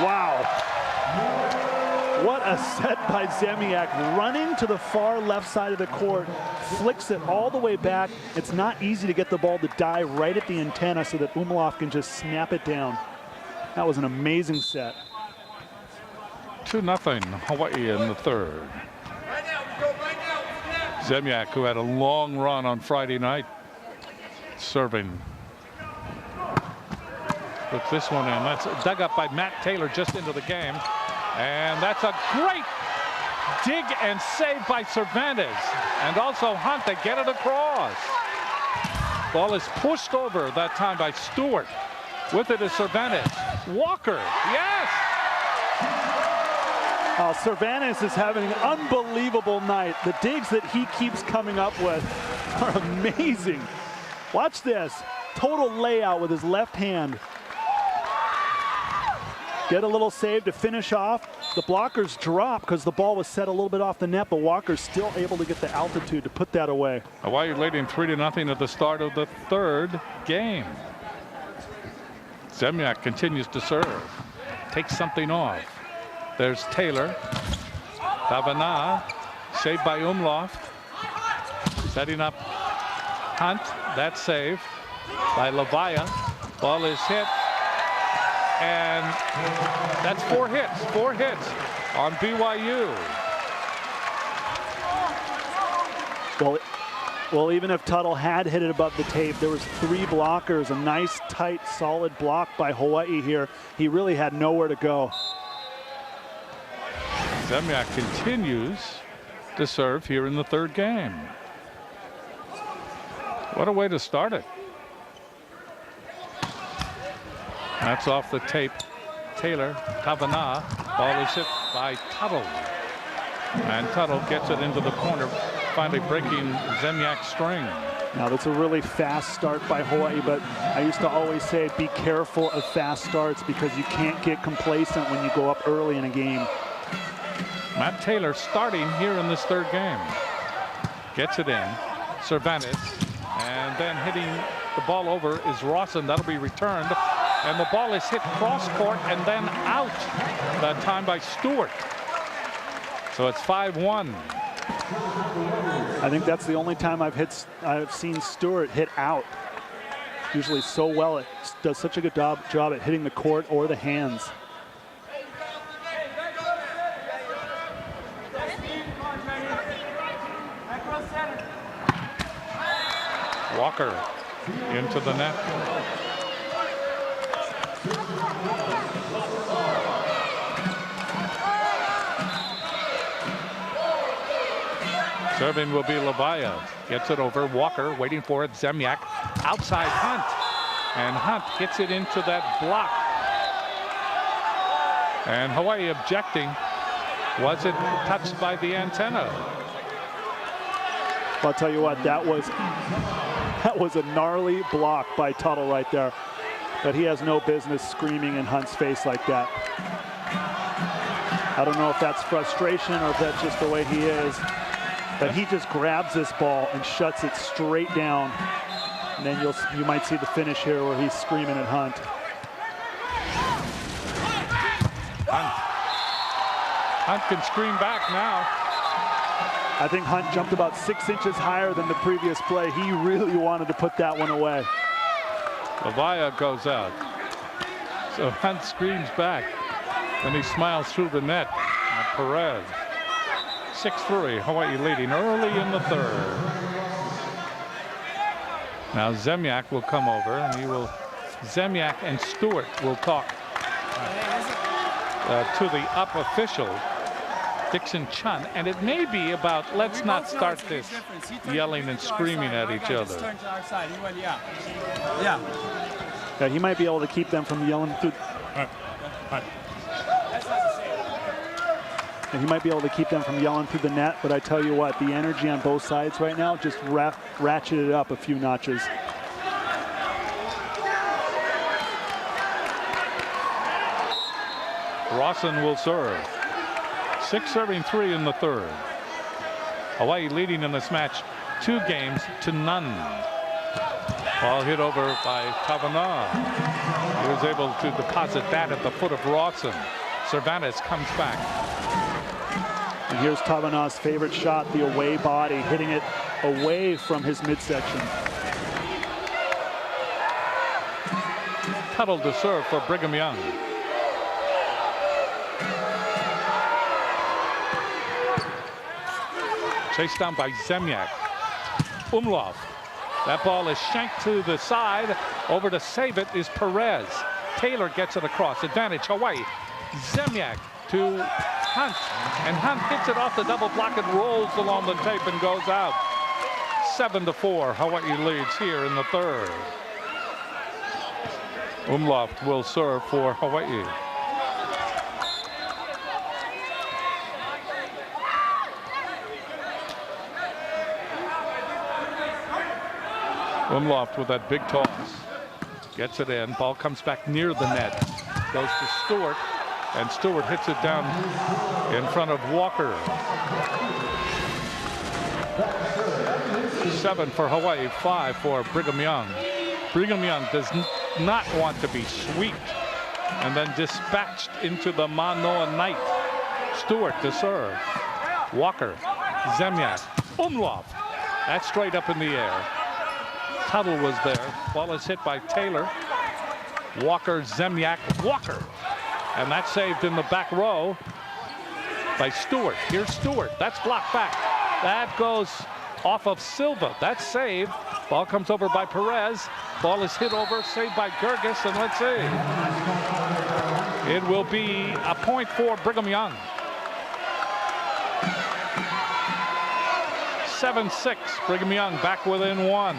Wow. What a set by Zemjak, running to the far left side of the court, flicks it all the way back. It's not easy to get the ball to die right at the antenna so that Umlauf can just snap it down. That was an amazing set. 2-0 Hawaii in the third. Zemjak, who had a long run on Friday night, serving. Puts this one in. That's dug up by Matt Taylor just into the game. And that's a great dig and save by Cervantes. And also Hunt, they get it across. Ball is pushed over that time by Stewart. With it is Cervantes. Walker, yes! Cervantes is having an unbelievable night. The digs that he keeps coming up with are amazing. Watch this. Total layout with his left hand. Get a little save to finish off. The blockers drop because the ball was set a little bit off the net, but Walker's still able to get the altitude to put that away. Hawaii leading 3-0 at the start of the third game. Zemjak continues to serve. Takes something off. There's Taylor. Kavanaugh. Saved by Umlauf. Setting up Hunt. That save by Lavaya. Ball is hit. And that's 4 hits. 4 hits on BYU. Well, even if Tuttle had hit it above the tape, there was 3 blockers. A nice, tight, solid block by Hawaii here. He really had nowhere to go. Zemjak continues to serve here in the third game. What a way to start it. That's off the tape. Taylor, Kavanaugh. Ball is hit by Tuttle. And Tuttle gets it into the corner, finally breaking Zemjak's string. Now that's a really fast start by Hawaii, but I used to always say be careful of fast starts because you can't get complacent when you go up early in a game. Matt Taylor starting here in this third game. Gets it in. Cervantes. And then hitting the ball over is Rawson. That'll be returned. And the ball is hit cross court and then out. That time by Stewart. So it's 5-1. I think that's the only time I've seen Stewart hit out. Usually so well. It does such a good job at hitting the court or the hands. Walker into the net. Serving will be Lavaya. Gets it over. Walker waiting for it. Zemjak outside Hunt. And Hunt hits it into that block. And Hawaii objecting. Was it touched by the antenna? I'll tell you what, that was a gnarly block by Tuttle right there. But he has no business screaming in Hunt's face like that. I don't know if that's frustration or if that's just the way he is. But he just grabs this ball and shuts it straight down. And then you might see the finish here where he's screaming at Hunt. Hunt can scream back now. I think Hunt jumped about 6 inches higher than the previous play. He really wanted to put that one away. Lavaya goes out. So Hunt screams back. Then he smiles through the net at Perez. 6-3, Hawaii leading early in the third. Now Zemjak will come over and Zemjak and Stewart will talk to the up official, Dixon Chun, and it may be about let's not start this yelling and screaming at each other. Yeah, he might be able to keep them from yelling through. And he might be able to keep them from yelling through the net, but I tell you what, the energy on both sides right now just ratcheted up a few notches. Rawson will serve. 6 serving 3 in the third. Hawaii leading in this match 2 games to none. Ball hit over by Taverna. He was able to deposit that at the foot of Rawson. Cervantes comes back. And here's Taverna's favorite shot, the away body, hitting it away from his midsection. Tuttle to serve for Brigham Young. Chased down by Zemyak. Umlauf. That ball is shanked to the side. Over to save it is Perez. Taylor gets it across. Advantage Hawaii. Zemyak to Hunt. And Hunt hits it off the double block. It rolls along the tape and goes out. 7-4. Hawaii leads here in the third. Umlauf will serve for Hawaii. Umlauf with that big toss. Gets it in. Ball comes back near the net. Goes to Stewart. And Stewart hits it down in front of Walker. 7 for Hawaii, 5 for Brigham Young. Brigham Young does not want to be swept and then dispatched into the Manoa night. Stewart to serve. Walker, Zemyak, Umlauf. That's straight up in the air. Tuttle was there. Ball is hit by Taylor. Walker, Zemyak, Walker. And that's saved in the back row by Stewart. Here's Stewart. That's blocked back. That goes off of Silva. That's saved. Ball comes over by Perez. Ball is hit over, saved by Gerges. And let's see. It will be a point for Brigham Young. 7-6. Brigham Young back within 1.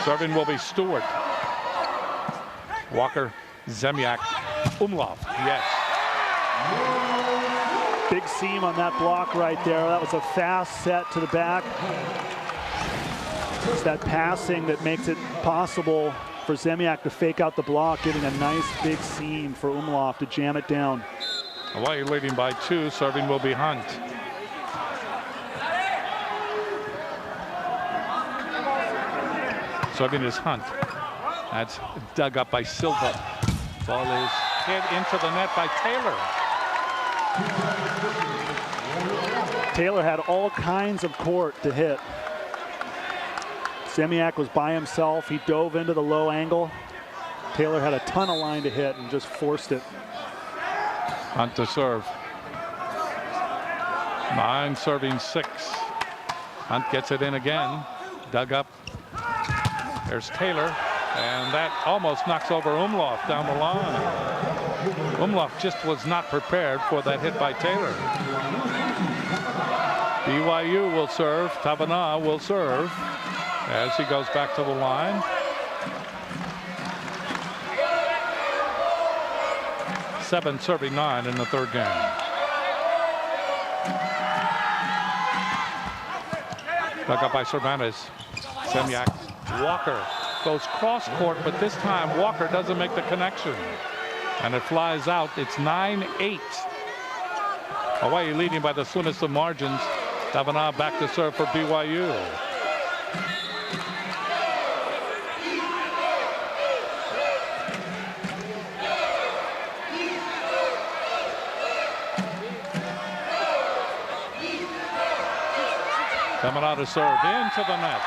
Serving will be Stewart. Walker, Zemyak, Umlauf. Yes. Big seam on that block right there. That was a fast set to the back. It's that passing that makes it possible for Zemyak to fake out the block, giving a nice big seam for Umlauf to jam it down. Hawaii leading by 2. Serving will be Hunt. Serving is Hunt. That's dug up by Silva. Ball is hit into the net by Taylor. Taylor had all kinds of court to hit. Zemyak was by himself. He dove into the low angle. Taylor had a ton of line to hit and just forced it. Hunt to serve. 9 serving 6. Hunt gets it in again. Dug up. There's Taylor. And that almost knocks over Umlauf down the line. Umlauf just was not prepared for that hit by Taylor. BYU will serve. Taverna will serve as he goes back to the line. 7 serving 9 in the third game. Dug up by Cervantes. Zemyak. Walker goes cross court, but this time Walker doesn't make the connection. And it flies out. It's 9-8. Hawaii leading by the slimmest of margins. Taverna back to serve for BYU. Taverna to serve into the net.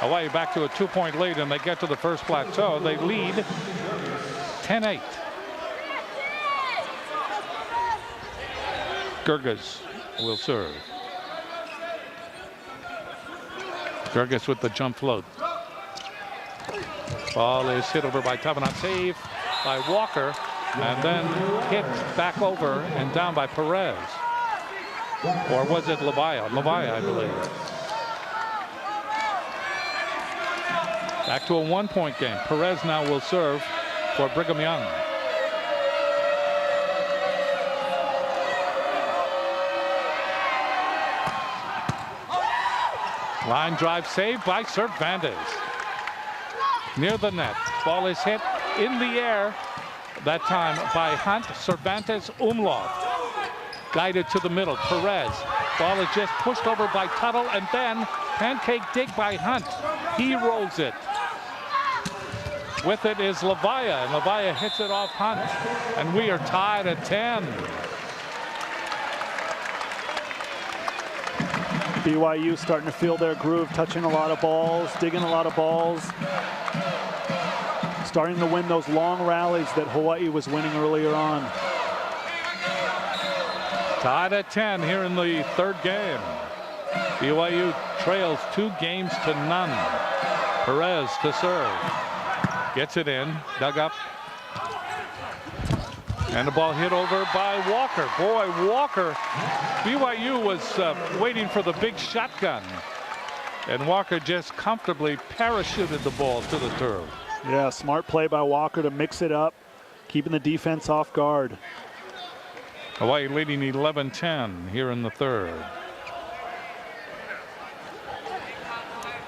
Hawaii back to a 2-point lead, and they get to the first plateau. They lead 10-8. Gerges will serve. Gerges with the jump float. Ball is hit over by Taverna. Save by Walker, and then hit back over and down by Perez. Or was it Levaya? Levaya, I believe. Back to a 1-point game. Perez now will serve for Brigham Young. Line drive saved by Cervantes. Near the net. Ball is hit in the air. That time by Hunt. Cervantes, Umlauf. Guided to the middle. Perez Ball is just pushed over by Tuttle, and then pancake dig by Hunt. He rolls it. With it is Levaya, and Levaya hits it off Hunt. And we are tied at 10. BYU starting to feel their groove, touching a lot of balls, digging a lot of balls. Starting to win those long rallies that Hawaii was winning earlier on. Tied at 10 here in the third game. BYU trails 2 games to none. Perez to serve. Gets it in, dug up. And the ball hit over by Walker. Boy, Walker, BYU was waiting for the big shotgun. And Walker just comfortably parachuted the ball to the turf. Yeah, smart play by Walker to mix it up, keeping the defense off guard. Hawaii leading 11-10 here in the third.